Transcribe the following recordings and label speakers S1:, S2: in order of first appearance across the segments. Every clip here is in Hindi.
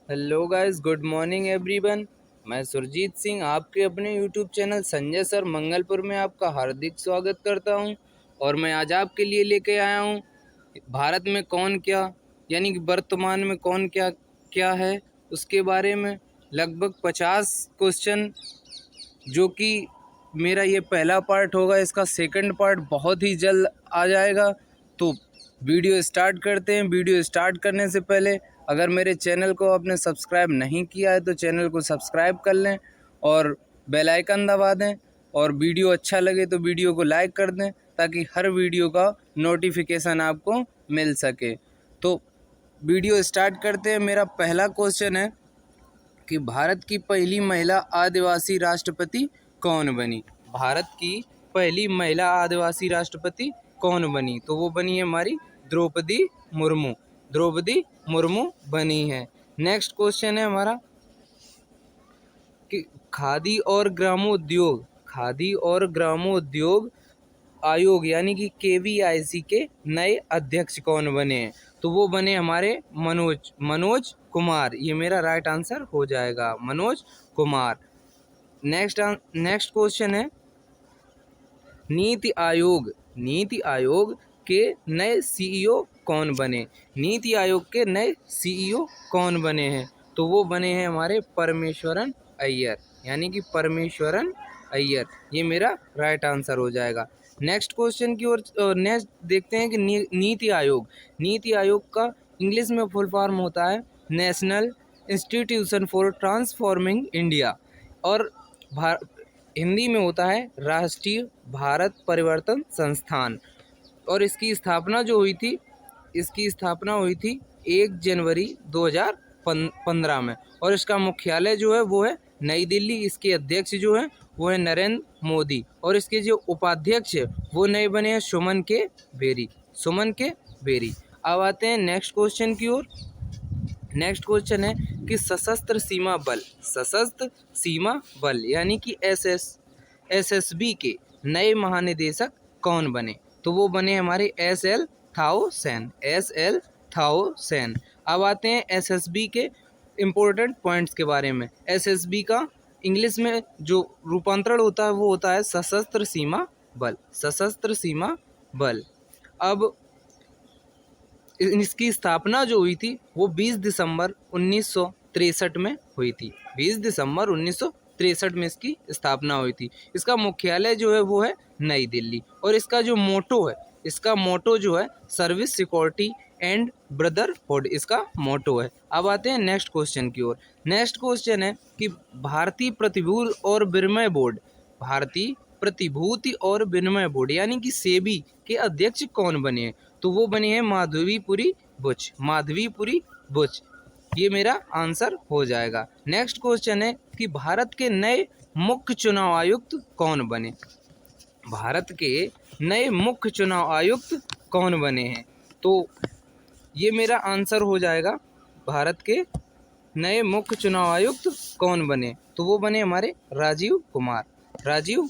S1: Hello guys, good morning everyone. मैं सुरजीत सिंह आपके अपने YouTube channel Sanjay sir Mangalpur में आपका हार्दिक स्वागत करता हूं। और मैं आज आपके लिए लेके आया हूं भारत में कौन क्या, यानी कि वर्तमान में कौन क्या क्या है उसके बारे में लगभग 50 क्वेश्चन, जो कि मेरा ये पहला पार्ट होगा। इसका सेकंड पार्ट बहुत ही जल्द आ जाएगा। तो वीडियो स्टार्ट करते हैं। वीडियो स्टार्ट करने से पहले अगर मेरे चैनल को आपने सब्सक्राइब नहीं किया है तो चैनल को सब्सक्राइब कर लें और बेल आइकन दबा दें। और वीडियो अच्छा लगे तो वीडियो को लाइक कर दें ताकि हर वीडियो का नोटिफिकेशन आपको मिल सके। तो वीडियो स्टार्ट करते हैं। मेरा पहला क्वेश्चन है कि भारत की पहली महिला आदिवासी राष्ट्रपति कौन बनी। भारत की पहली महिला आदिवासी राष्ट्रपति कौन बनी? तो वो बनी है हमारी द्रौपदी मुर्मू। द्रौपदी मुर्मू बनी है। नेक्स्ट क्वेश्चन है हमारा कि खादी और ग्रामोद्योग आयोग यानी कि केवीआईसी के नए अध्यक्ष कौन बने हैं? तो वो बने हमारे मनोज कुमार। ये मेरा राइट आंसर हो जाएगा, मनोज कुमार। नेक्स्ट क्वेश्चन है नीति आयोग के नए सीईओ कौन बने? नीति आयोग के नए सीईओ कौन बने हैं? तो वो बने हैं हमारे परमेश्वरन अय्यर, यानी कि परमेश्वरन अय्यर। ये मेरा राइट आंसर हो जाएगा। नेक्स्ट क्वेश्चन की ओर नेक्स्ट देखते हैं कि नीति आयोग का इंग्लिश में फुल फॉर्म होता है national institution for transforming India, और हिंदी में होता है राष्ट्रीय भारत परिवर्तन संस्थान। और इसकी स्थापना हुई थी 1 जनवरी 2015 में। और इसका मुख्यालय जो है वो है नई दिल्ली। इसके अध्यक्ष जो है वो है नरेंद्र मोदी, और इसके जो उपाध्यक्ष है वो नए बने हैं सुमन के बेरी। अब आते हैं नेक्स्ट क्वेश्चन की ओर। नेक्स्ट क्वेश्चन है कि सशस्त्र सीमा बल यानी कि एसएसबी के नए महानिदेशक कौन बने? तो वो बने हमारे एसएल थाओ सेन। अब आते हैं एसएसबी के इम्पोर्टेंट पॉइंट्स के बारे में। एसएसबी का इंग्लिश में जो रूपांतरण होता है वो होता है सशस्त्र सीमा बल। अब इसकी स्थापना जो हुई थी वो 20 दिसंबर 1963 में हुई थी। 20 दिसंबर 1963 में इसकी स्थापना हुई थी। इसका मुख्यालय जो है वो है नई दिल्ली, और इसका मोटो जो है सर्विस, सिक्योरिटी एंड ब्रदरहुड इसका मोटो है। अब आते हैं नेक्स्ट क्वेश्चन की ओर। नेक्स्ट क्वेश्चन है कि भारतीय प्रतिभूति और विनिमय बोर्ड यानी कि सेबी के अध्यक्ष कौन बने हैं? तो वो बने हैं माधवीपुरी बुच। ये मेरा आंसर हो जाएगा। नेक्स्ट क्वेश्चन है कि भारत के नए मुख्य चुनाव आयुक्त कौन बने? भारत के नए मुख्य चुनाव आयुक्त कौन बने हैं? तो ये मेरा आंसर हो जाएगा, भारत के नए मुख्य चुनाव आयुक्त कौन बने? तो वो बने हमारे राजीव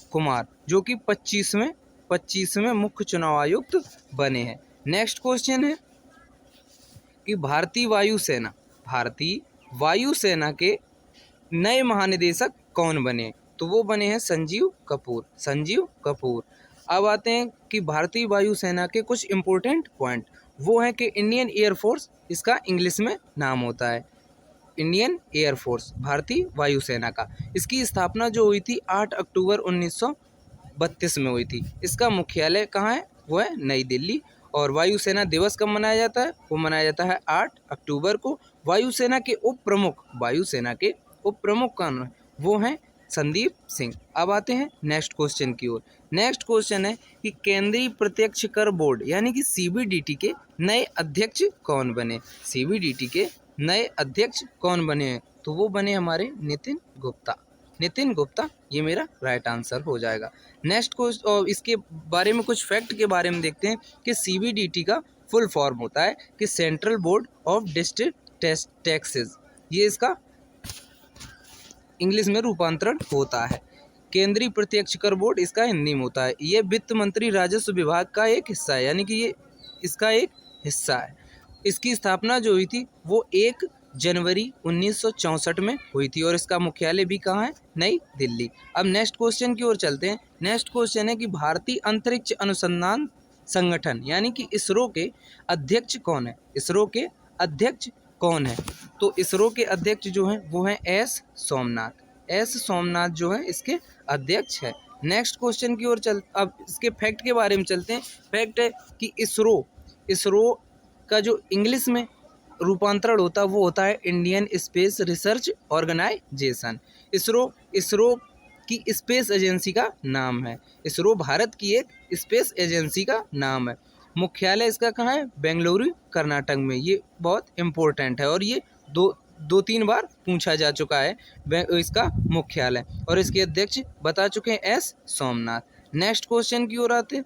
S1: कुमार, जो कि 25वें मुख्य चुनाव आयुक्त बने हैं। नेक्स्ट क्वेश्चन है कि भारतीय वायुसेना के नए महानिदेशक कौन बने? तो वो बने हैं संजीव कपूर। अब आते हैं कि भारतीय वायुसेना के कुछ इंपॉर्टेंट पॉइंट। वो है कि इंडियन एयरफोर्स इसका इंग्लिश में नाम होता है, इंडियन एयरफोर्स भारतीय वायुसेना का। इसकी स्थापना जो हुई थी 8 अक्टूबर 1932 में हुई थी। इसका मुख्यालय कहाँ है? वो है नई दिल्ली। और वायुसेना दिवस कब मनाया जाता है? वो मनाया जाता है 8 अक्टूबर को। वायुसेना के उप प्रमुख कौन है? वो हैं संदीप सिंह। अब आते हैं नेक्स्ट क्वेश्चन की ओर। नेक्स्ट क्वेश्चन है कि केंद्रीय प्रत्यक्ष कर बोर्ड यानी कि सीबीडीटी के नए अध्यक्ष कौन बने? सीबीडीटी के नए अध्यक्ष कौन बने हैं? तो वो बने हमारे नितिन गुप्ता। ये मेरा राइट आंसर हो जाएगा। नेक्स्ट क्वेश्चन, इसके बारे में कुछ फैक्ट के बारे में देखते हैं कि सीबीडीटी का फुल फॉर्म होता है कि central board of district taxes. ये इसका इंग्लिश में रूपांतरण होता है। केंद्रीय प्रत्यक्ष कर बोर्ड इसका हिंदी में होता है। ये वित्त मंत्री राजस्व विभाग का एक हिस्सा है, यानी कि ये इसका एक हिस्सा है। इसकी स्थापना जो हुई थी वो 1 जनवरी 1964 में हुई थी और इसका मुख्यालय भी कहाँ है? नई दिल्ली। अब नेक्स्ट क्वेश्चन की ओर चलते हैं। नेक्स्ट क्वेश्चन है कि भारतीय अंतरिक्ष अनुसंधान संगठन यानी कि इसरो के अध्यक्ष कौन है? इसरो के अध्यक्ष कौन है? तो इसरो के अध्यक्ष जो हैं वो हैं एस सोमनाथ। एस सोमनाथ जो है इसके अध्यक्ष है। नेक्स्ट क्वेश्चन की ओर अब इसके फैक्ट के बारे में चलते हैं। फैक्ट है कि इसरो का जो इंग्लिश में रूपांतरण होता है वो होता है Indian space research organisation. ISRO की स्पेस एजेंसी का नाम है। इसरो भारत की एक स्पेस एजेंसी का नाम है। मुख्यालय इसका कहाँ है? बेंगलुरु कर्नाटक में। ये बहुत इम्पोर्टेंट है और ये दो तीन बार पूछा जा चुका है इसका मुख्यालय। और इसके अध्यक्ष बता चुके हैं एस सोमनाथ। नेक्स्ट क्वेश्चन की ओर आते हैं।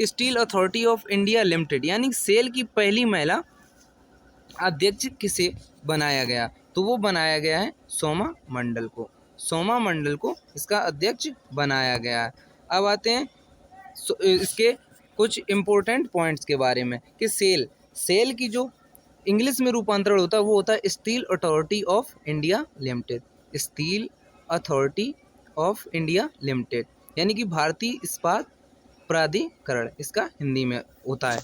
S1: Steel authority of India limited यानी सेल की पहली महिला अध्यक्ष किसे बनाया गया? तो वो बनाया गया है सोमा मंडल को। सोमा मंडल को इसका अध्यक्ष बनाया गया है। अब आते हैं इसके कुछ इम्पोर्टेंट पॉइंट्स के बारे में कि सेल की जो इंग्लिश में रूपांतरण होता है वो होता है steel authority of India limited. Steel authority of India limited यानी कि भारतीय इस्पात प्राधिकरण इसका हिंदी में होता है।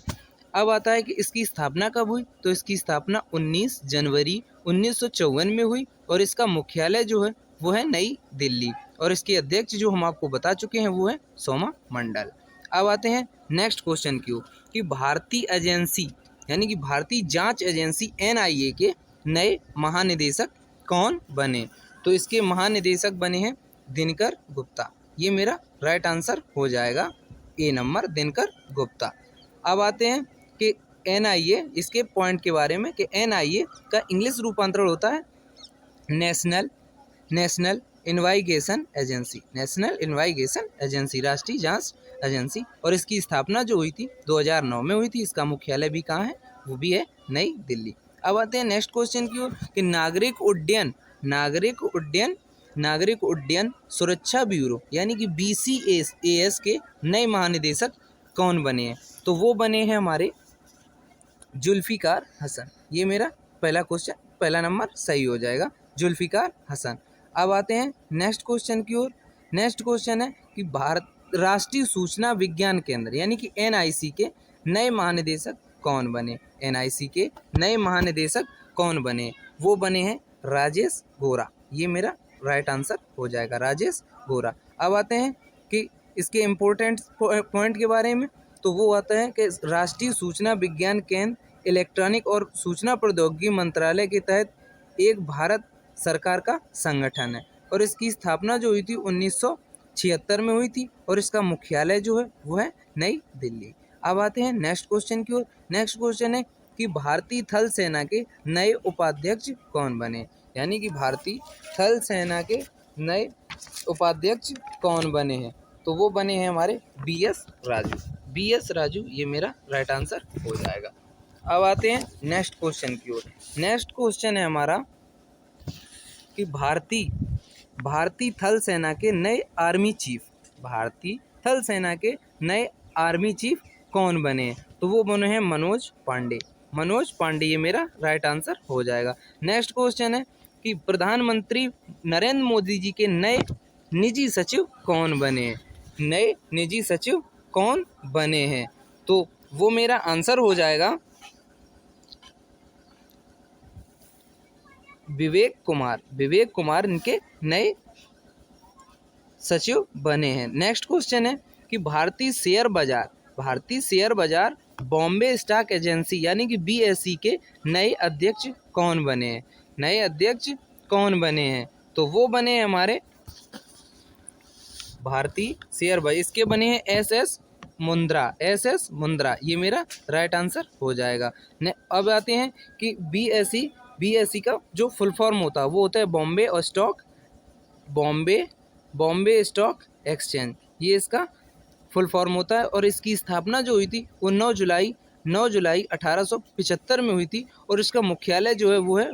S1: अब आता है कि इसकी स्थापना कब हुई? तो इसकी स्थापना 19 जनवरी 1954 में हुई और इसका मुख्यालय जो है वो है नई दिल्ली और इसके अध्यक्ष जो हम आपको बता चुके हैं वो है सोमा मंडल। अब आते हैं नेक्स्ट क्वेश्चन की ओर कि भारतीय एजेंसी यानी कि भारतीय जांच एजेंसी NIA के नए महानिदेशक कौन बने? तो इसके महानिदेशक बने हैं दिनकर गुप्ता। ये मेरा राइट आंसर हो जाएगा ए नंबर, दिनकर गुप्ता। अब आते हैं कि NIA इसके पॉइंट के बारे में कि NIA का इंग्लिश रूपांतरण होता है national investigation agency. National investigation agency राष्ट्रीय जांच एजेंसी और इसकी स्थापना जो हुई थी 2009 में हुई थी। इसका मुख्यालय भी कहाँ है? वो भी है नई दिल्ली। अब आते हैं नेक्स्ट क्वेश्चन की ओर कि नागरिक उड्डयन सुरक्षा ब्यूरो यानी कि BCAS के नए महानिदेशक कौन बने हैं? तो वो बने हैं हमारे जुल्फिकार हसन। ये मेरा पहला नंबर सही हो जाएगा, जुल्फिकार हसन। अब आते हैं नेक्स्ट क्वेश्चन की ओर। नेक्स्ट क्वेश्चन है कि भारत राष्ट्रीय सूचना विज्ञान केंद्र यानी कि NIC के नए महानिदेशक कौन बने? NIC के नए महानिदेशक कौन बने? वो बने हैं राजेश गोरा। ये मेरा राइट आंसर हो जाएगा, राजेश गोरा। अब आते हैं कि इसके इम्पोर्टेंट पॉइंट के बारे में। तो वो आता है कि राष्ट्रीय सूचना विज्ञान केंद्र इलेक्ट्रॉनिक और सूचना प्रौद्योगिकी मंत्रालय के तहत एक भारत सरकार का संगठन है और इसकी स्थापना जो हुई थी 1976 में हुई थी और इसका मुख्यालय जो है वो है नई दिल्ली। अब आते हैं नेक्स्ट क्वेश्चन की ओर। नेक्स्ट क्वेश्चन है कि भारतीय थल सेना के नए उपाध्यक्ष कौन बने? यानी कि भारतीय थल सेना के नए उपाध्यक्ष कौन बने हैं? तो वो बने हैं हमारे BS राजू। ये मेरा राइट आंसर हो जाएगा। अब आते हैं नेक्स्ट क्वेश्चन की ओर। नेक्स्ट क्वेश्चन है हमारा कि भारतीय थल सेना के नए आर्मी चीफ, भारतीय थल सेना के नए आर्मी चीफ कौन बने? तो वो बने हैं मनोज पांडे। ये मेरा राइट आंसर हो जाएगा। नेक्स्ट क्वेश्चन है कि प्रधानमंत्री नरेंद्र मोदी जी के नए निजी सचिव कौन बने? नए निजी सचिव कौन बने हैं? तो वो मेरा आंसर हो जाएगा विवेक कुमार इनके नए सचिव बने हैं। नेक्स्ट क्वेश्चन है कि भारतीय शेयर बाजार बॉम्बे स्टॉक एक्सचेंज यानी कि BSE के नए अध्यक्ष कौन बने हैं? तो वो बने हैं हमारे भारतीय शेयर बाजार, इसके बने हैं SS मुंद्रा। ये मेरा राइट आंसर हो जाएगा। अब आते हैं कि BSE का जो फुल फॉर्म होता है वो होता है बॉम्बे स्टॉक एक्सचेंज। ये इसका फुल फॉर्म होता है और इसकी स्थापना जो हुई थी वो 9 जुलाई 1875 में हुई थी और इसका मुख्यालय जो है वो है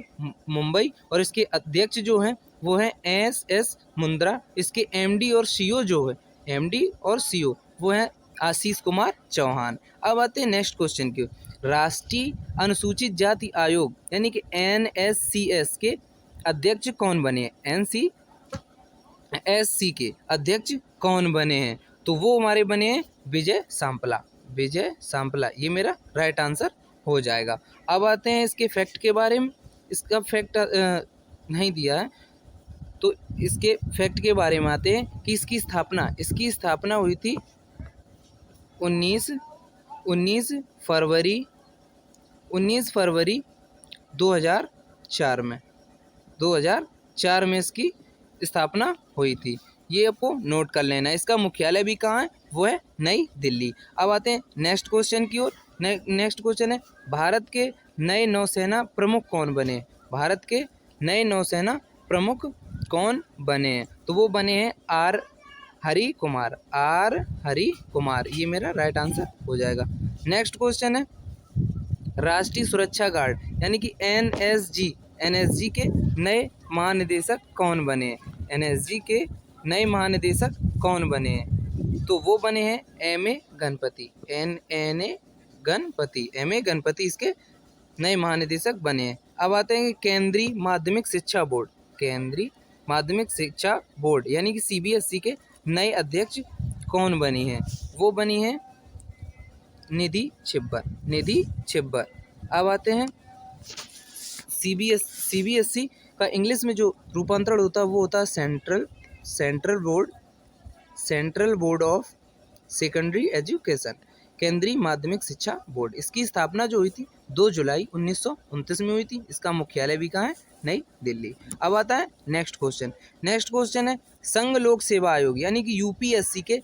S1: मुंबई और इसके अध्यक्ष जो हैं वो है SS मुंद्रा। इसके MD और CEO वो हैं आशीष कुमार चौहान। अब आते हैं नेक्स्ट क्वेश्चन की। राष्ट्रीय अनुसूचित जाति आयोग यानी कि NSCS के अध्यक्ष कौन बने हैं? NCSC के अध्यक्ष कौन बने हैं? तो वो हमारे बने हैं विजय सांपला। विजय सांपला, ये मेरा राइट आंसर हो जाएगा। अब आते हैं इसके फैक्ट के बारे में। इसका फैक्ट नहीं दिया है, तो इसके फैक्ट के बारे में आते हैं कि इसकी स्थापना हुई थी 19 फरवरी 2004 में। 2004 में इसकी स्थापना हुई थी। ये आपको नोट कर लेना है। इसका मुख्यालय भी कहाँ है? वो है नई दिल्ली। अब आते हैं नेक्स्ट क्वेश्चन की ओर। नेक्स्ट क्वेश्चन है, भारत के नए नौसेना प्रमुख कौन बने? भारत के नए नौसेना प्रमुख कौन बने हैं? तो वो बने हैं आर हरि कुमार। ये मेरा राइट आंसर हो जाएगा। नेक्स्ट क्वेश्चन है, राष्ट्रीय सुरक्षा गार्ड यानी कि NSG के नए महानिदेशक कौन बने हैं? NSG के नए महानिदेशक कौन बने हैं? तो वो बने हैं M.A. गणपति इसके नए महानिदेशक बने हैं। अब आते हैं केंद्रीय माध्यमिक शिक्षा बोर्ड यानी कि CBSE के नए अध्यक्ष कौन बनी हैं? वो बनी हैं निधि छिब्बर। अब आते हैं CBSE का इंग्लिश में जो रूपांतरण होता है वो होता है central board of secondary education, केंद्रीय माध्यमिक शिक्षा बोर्ड। इसकी स्थापना जो हुई थी 2 जुलाई 1929 में हुई थी। इसका मुख्यालय भी कहाँ है? नई दिल्ली। अब आता है नेक्स्ट क्वेश्चन है, संघ लोक सेवा आयोग यानी कि UPSC के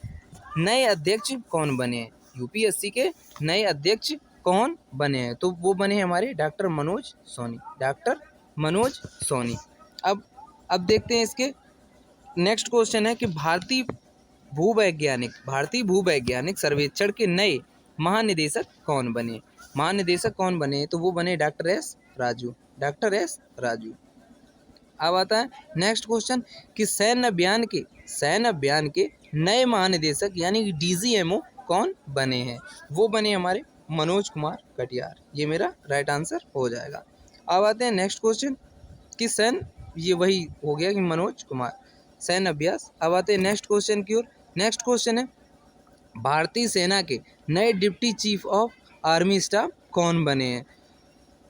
S1: नए अध्यक्ष कौन बने हैं? UPSC के नए अध्यक्ष कौन बने हैं? तो वो बने हैं हमारे डॉक्टर मनोज सोनी। अब देखते हैं इसके नेक्स्ट क्वेश्चन है कि भारतीय भूवैज्ञानिक सर्वेक्षण के नए महानिदेशक कौन बने? तो वो बने डॉक्टर एस राजू। अब आता है नेक्स्ट क्वेश्चन कि सैन्य अभियान के नए महानिदेशक यानी कि DGMO कौन बने हैं? वो बने हमारे मनोज कुमार कटियार। ये मेरा राइट आंसर हो जाएगा। अब आते हैं नेक्स्ट क्वेश्चन कि ये वही हो गया कि मनोज कुमार सैन्य अभ्यास। अब आते हैं नेक्स्ट क्वेश्चन की ओर। नेक्स्ट क्वेश्चन है, भारतीय सेना के नए deputy chief of army staff कौन बने हैं?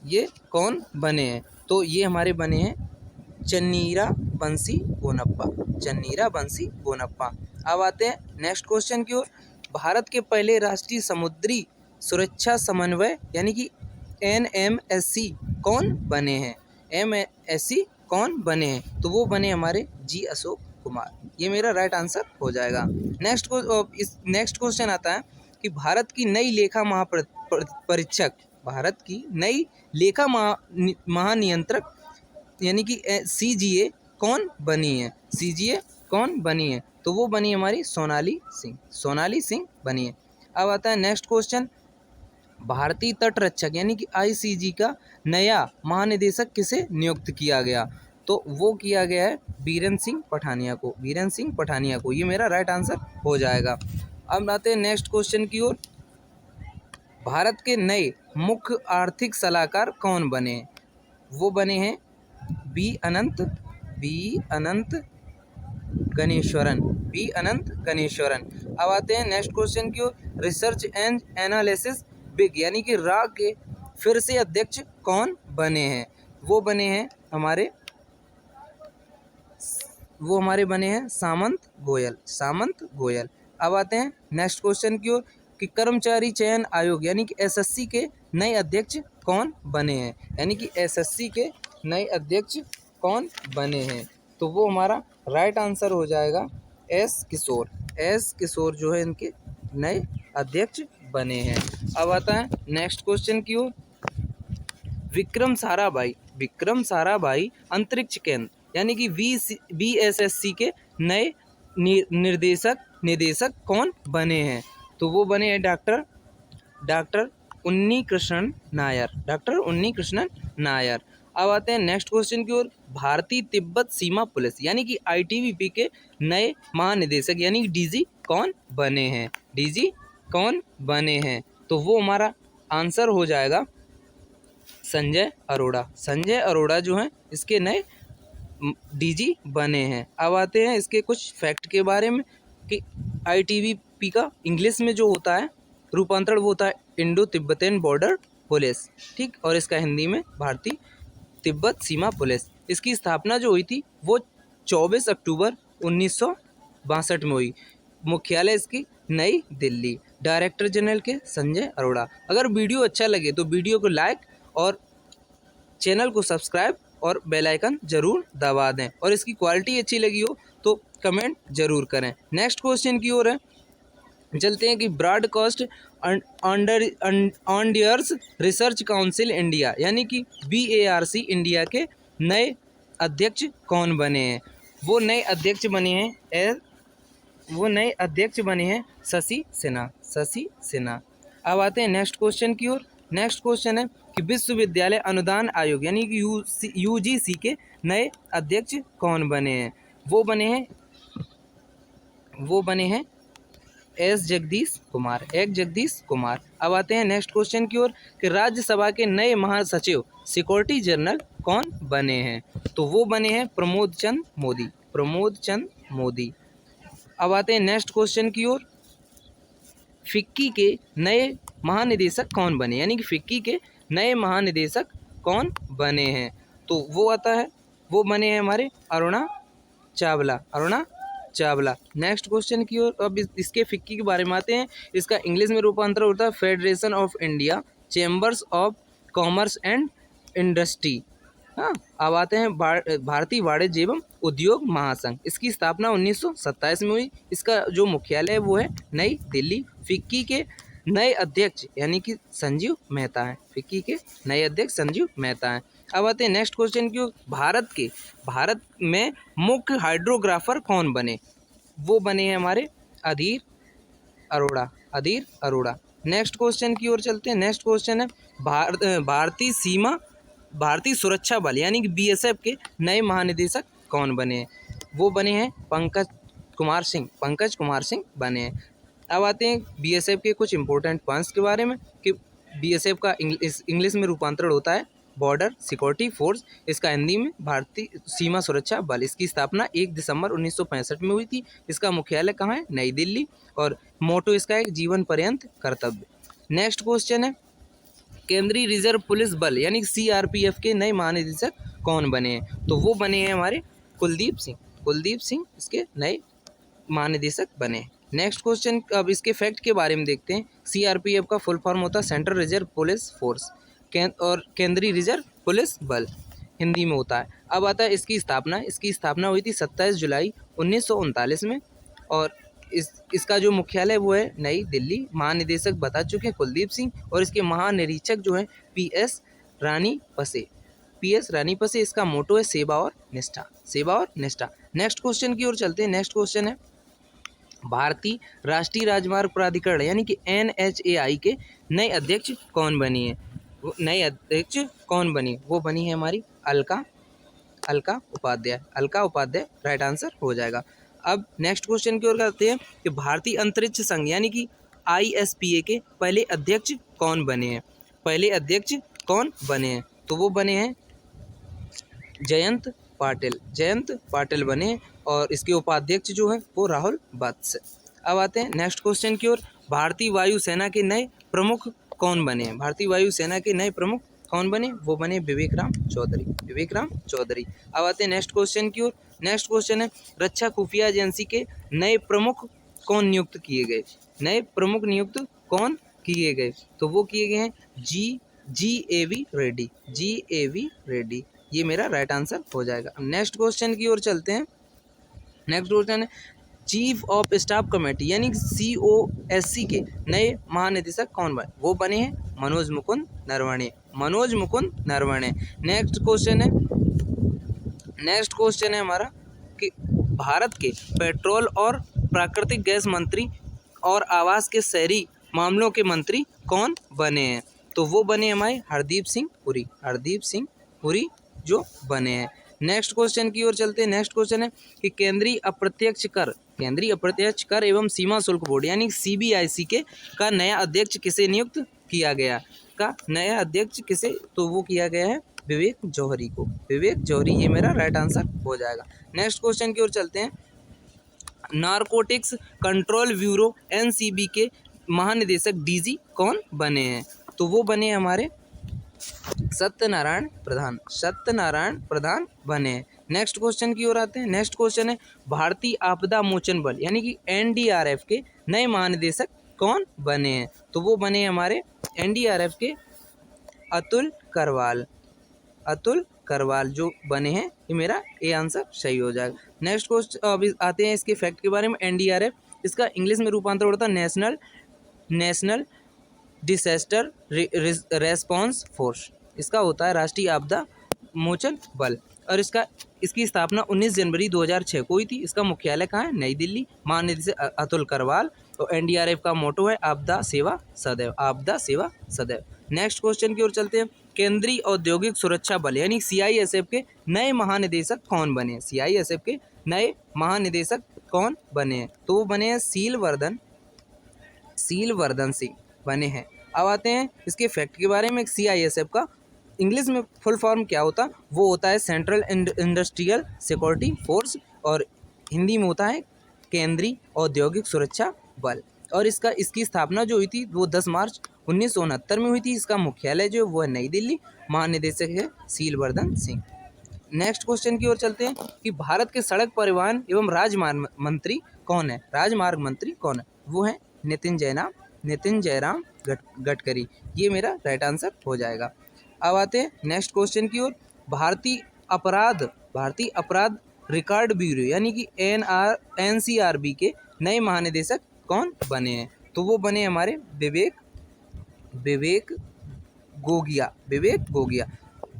S1: ये कौन बने हैं? तो ये हमारे बने हैं चन्नीरा बंसी गोनप्पा। अब आते हैं नेक्स्ट क्वेश्चन की ओर। भारत के पहले राष्ट्रीय समुद्री सुरक्षा समन्वय यानी कि NMSC कौन बने हैं? तो वो बने हमारे G अशोक कुमार। ये मेरा राइट आंसर हो जाएगा। नेक्स्ट क्वेश्चन आता है कि भारत की नई लेखा महानियंत्रक यानी कि CGA कौन बनी है? तो वो बनी हमारी सोनाली सिंह बनी है। अब आता है नेक्स्ट क्वेश्चन, भारतीय तट रक्षक यानी कि ICG का नया महानिदेशक किसे नियुक्त किया गया? तो वो किया गया है बीरेन सिंह पठानिया को। ये मेरा राइट आंसर हो जाएगा। अब आते हैं नेक्स्ट क्वेश्चन की ओर। भारत के नए मुख्य आर्थिक सलाहकार कौन बने हैं? वो बने हैं बी अनंत गणेश्वरन। अब आते हैं नेक्स्ट क्वेश्चन की ओर। रिसर्च एंड एनालिसिस बिग यानी कि रा के फिर से अध्यक्ष कौन बने हैं? वो हमारे बने हैं सामंत गोयल। अब आते हैं नेक्स्ट क्वेश्चन की ओर कि कर्मचारी चयन आयोग यानी कि SSC के नए अध्यक्ष कौन बने हैं? तो वो हमारा राइट आंसर हो जाएगा एस किशोर जो है इनके नए अध्यक्ष बने हैं। अब आता है नेक्स्ट क्वेश्चन की ओर। विक्रम साराभाई अंतरिक्ष केंद्र यानी कि VSSC के नए निदेशक कौन बने हैं? तो वो बने हैं डॉक्टर उन्नी कृष्णन नायर। अब आते हैं नेक्स्ट क्वेश्चन की ओर। भारतीय तिब्बत सीमा पुलिस यानी कि ITBP के नए महानिदेशक यानी कि DG कौन बने हैं? तो वो हमारा आंसर हो जाएगा संजय अरोड़ा। संजय अरोड़ा जो हैं इसके नए डीजी बने हैं। अब आते हैं इसके कुछ फैक्ट के बारे में कि आईटीबीपी का इंग्लिश में जो होता है रूपांतरण वो होता है इंडो तिब्बतन बॉर्डर पुलिस, ठीक, और इसका हिंदी में भारतीय तिब्बत सीमा पुलिस। इसकी स्थापना जो हुई थी वो 24 अक्टूबर 1962 में हुई। मुख्यालय इसकी नई दिल्ली। डायरेक्टर जनरल के संजय अरोड़ा। अगर वीडियो अच्छा लगे तो वीडियो को लाइक और चैनल को सब्सक्राइब और बेल आइकन जरूर दबा दें, और इसकी क्वालिटी अच्छी लगी हो तो कमेंट जरूर करें। नेक्स्ट क्वेश्चन की ओर है चलते हैं कि ब्रॉडकास्ट ऑनडियर्स रिसर्च काउंसिल इंडिया यानी कि BARC इंडिया के नए अध्यक्ष कौन बने हैं? वो नए अध्यक्ष बने हैं शशि सिन्हा। शशि सिन्हा। अब आते हैं नेक्स्ट क्वेश्चन की ओर। नेक्स्ट क्वेश्चन है कि विश्वविद्यालय अनुदान आयोग यानी कि UGC के नए अध्यक्ष कौन बने हैं? वो बने हैं जगदीश कुमार। अब आते हैं नेक्स्ट क्वेश्चन की ओर कि राज्यसभा के नए महासचिव सिक्योरिटी जनरल कौन बने हैं? तो वो बने हैं प्रमोद चंद मोदी। अब आते हैं नेक्स्ट क्वेश्चन की ओर। फिक्की के नए महानिदेशक कौन बने, यानी कि फिक्की के नए महानिदेशक कौन बने हैं? तो वो बने हैं हमारे अरुणा चावला। नेक्स्ट क्वेश्चन की ओर। अब इसके फिक्की के बारे में आते हैं। इसका इंग्लिश में रूपांतर होता है federation of India chambers of commerce and industry. हाँ, अब आते हैं भारतीय वाणिज्य एवं उद्योग महासंघ। इसकी स्थापना 1927 में हुई। इसका जो मुख्यालय है वो है नई दिल्ली। फिक्की के नए अध्यक्ष यानी कि संजीव मेहता हैं। फिक्की के नए अध्यक्ष संजीव मेहता हैं। अब आते हैं नेक्स्ट क्वेश्चन की। भारत में मुख्य हाइड्रोग्राफर कौन बने? वो बने हैं हमारे अधीर अरोड़ा। नेक्स्ट क्वेश्चन की ओर चलते हैं। नेक्स्ट क्वेश्चन है भारतीय सुरक्षा बल यानी कि BSF के नए महानिदेशक कौन बने हैं? वो बने हैं पंकज कुमार सिंह बने हैं। अब आते हैं BSF के कुछ इंपॉर्टेंट पॉइंट्स के बारे में कि BSF का इंग्लिश में रूपांतरण होता है बॉर्डर सिक्योरिटी फोर्स। इसका हिंदी में भारतीय सीमा सुरक्षा बल। इसकी स्थापना 1 दिसंबर 1965 में हुई थी। इसका मुख्यालय कहाँ है? नई दिल्ली। और मोटो इसका है जीवन पर्यंत कर्तव्य। नेक्स्ट क्वेश्चन है केंद्रीय रिजर्व पुलिस बल यानी CRPF के नए महानिदेशक कौन बने हैं? तो वो बने हैं हमारे कुलदीप सिंह इसके नए महानिदेशक बने। Next question. अब इसके फैक्ट के बारे में देखते हैं। CRPF का फुल फॉर्म होता है सेंट्रल रिजर्व पुलिस फोर्स और केंद्रीय रिजर्व पुलिस बल हिंदी में होता है। अब आता है इसकी स्थापना हुई थी 27 जुलाई 1939 में, और इसका जो मुख्यालय वो है नई दिल्ली। महानिदेशक बता चुके हैं कुलदीप सिंह, और इसके महानिरीक्षक जो हैं PS रानी पसे। इसका मोटो है सेवा और निष्ठा। नेक्स्ट क्वेश्चन की ओर चलते हैं। नेक्स्ट क्वेश्चन है भारतीय राष्ट्रीय राजमार्ग प्राधिकरण यानी कि NHAI के नए अध्यक्ष कौन बनी है? वो बनी है हमारी अलका उपाध्याय। राइट आंसर हो जाएगा। अब नेक्स्ट क्वेश्चन की ओर करते हैं कि भारतीय अंतरिक्ष संघ यानी कि ISPA के पहले अध्यक्ष कौन बने हैं? तो वो बने हैं जयंत पाटिल बने, और इसके उपाध्यक्ष जो है वो राहुल वत्स। अब आते हैं नेक्स्ट क्वेश्चन की ओर। भारतीय वायुसेना के नए प्रमुख कौन बने हैं? वो बने विवेक राम चौधरी। अब आते हैं नेक्स्ट क्वेश्चन की ओर। नेक्स्ट क्वेश्चन है रक्षा खुफिया एजेंसी के नए प्रमुख कौन नियुक्त किए गए? तो वो किए गए हैं GAV रेड्डी। ये मेरा राइट आंसर हो जाएगा। नेक्स्ट क्वेश्चन की ओर चलते हैं। नेक्स्ट क्वेश्चन है चीफ ऑफ स्टाफ कमेटी यानी COSC के नए महानिदेशक कौन बने? वो बने हैं मनोज मुकुंद नरवणे। नेक्स्ट क्वेश्चन है हमारा कि भारत के पेट्रोल और प्राकृतिक गैस मंत्री और आवास के शहरी मामलों के मंत्री कौन बने हैं? तो वो बने हमारे हरदीप सिंह पुरी जो बने हैं। नेक्स्ट क्वेश्चन की ओर चलते हैं। नेक्स्ट क्वेश्चन है कि केंद्रीय अप्रत्यक्ष कर एवं सीमा शुल्क बोर्ड यानी CBIC का नया अध्यक्ष किसे नियुक्त किया गया का नया अध्यक्ष किसे, तो वो किया गया है विवेक जौहरी को। विवेक जौहरी, ये मेरा राइट आंसर हो जाएगा। नेक्स्ट क्वेश्चन की ओर चलते हैं। नारकोटिक्स कंट्रोल ब्यूरो एनसीबी के महानिदेशक डीजी कौन बने हैं, तो वो बने हमारे सत्यनारायण प्रधान। सत्यनारायण प्रधान बने हैं। नेक्स्ट क्वेश्चन की ओर आते हैं। नेक्स्ट क्वेश्चन है भारतीय आपदा मोचन बल यानी कि एनडीआरएफ के नए महानिदेशक कौन बने हैं, तो वो बने हमारे एनडीआरएफ के अतुल करवाल। अतुल करवाल जो बने हैं, ये मेरा ए आंसर सही हो जाएगा। नेक्स्ट क्वेश्चन अभी आते हैं इसके फैक्ट के बारे में। एनडीआरएफ, इसका इंग्लिश में रूपांतर होता है नेशनल डिसेस्टर रेस्पॉन्स फोर्स। इसका होता है राष्ट्रीय आपदा मोचन बल, और इसकी स्थापना 19 जनवरी 2006 को हुई थी। इसका मुख्यालय कहाँ है, नई दिल्ली। महानिदेशक अतुल करवाल, और एनडीआरएफ का मोटो है आपदा सेवा सदैव, आपदा सेवा सदैव। नेक्स्ट क्वेश्चन की ओर चलते हैं। केंद्रीय औद्योगिक सुरक्षा बल यानी सीआईएसएफ के नए महानिदेशक कौन बने हैं, सीआईएसएफ के नए महानिदेशक कौन बने हैं, तो वो बने हैं सीलवर्धन सिंह बने हैं। अब आते हैं इसके फैक्ट के बारे में। सीआईएसएफ का इंग्लिश में फुल फॉर्म क्या होता है, वो होता है सेंट्रल इंडस्ट्रियल सिक्योरिटी फोर्स, और हिंदी में होता है केंद्रीय औद्योगिक सुरक्षा बल। और इसकी स्थापना जो हुई थी वो 10 मार्च 1969 में हुई थी। इसका मुख्यालय जो वो है नई दिल्ली। महानिदेशक है सीलवर्धन सिंह। नेक्स्ट क्वेश्चन की ओर चलते हैं कि भारत के सड़क परिवहन एवं राजमार्ग मंत्री कौन है, राजमार्ग मंत्री कौन है, वो है नितिन जयराम गडकरी। ये मेरा राइट आंसर हो जाएगा। अब आते हैं नेक्स्ट क्वेश्चन की ओर। भारतीय अपराध रिकॉर्ड ब्यूरो यानी कि एनसीआरबी के नए महानिदेशक कौन बने हैं, तो वो बने हमारे विवेक गोगिया।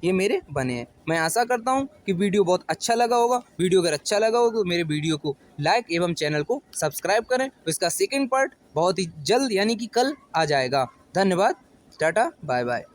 S1: ये मेरे बने हैं। मैं आशा करता हूँ कि वीडियो बहुत अच्छा लगा होगा। वीडियो अगर अच्छा लगा होगा तो मेरे वीडियो को लाइक एवं चैनल को सब्सक्राइब करें। तो इसका सेकंड पार्ट बहुत ही जल्द यानी कि कल आ जाएगा। धन्यवाद, टाटा, बाय बाय।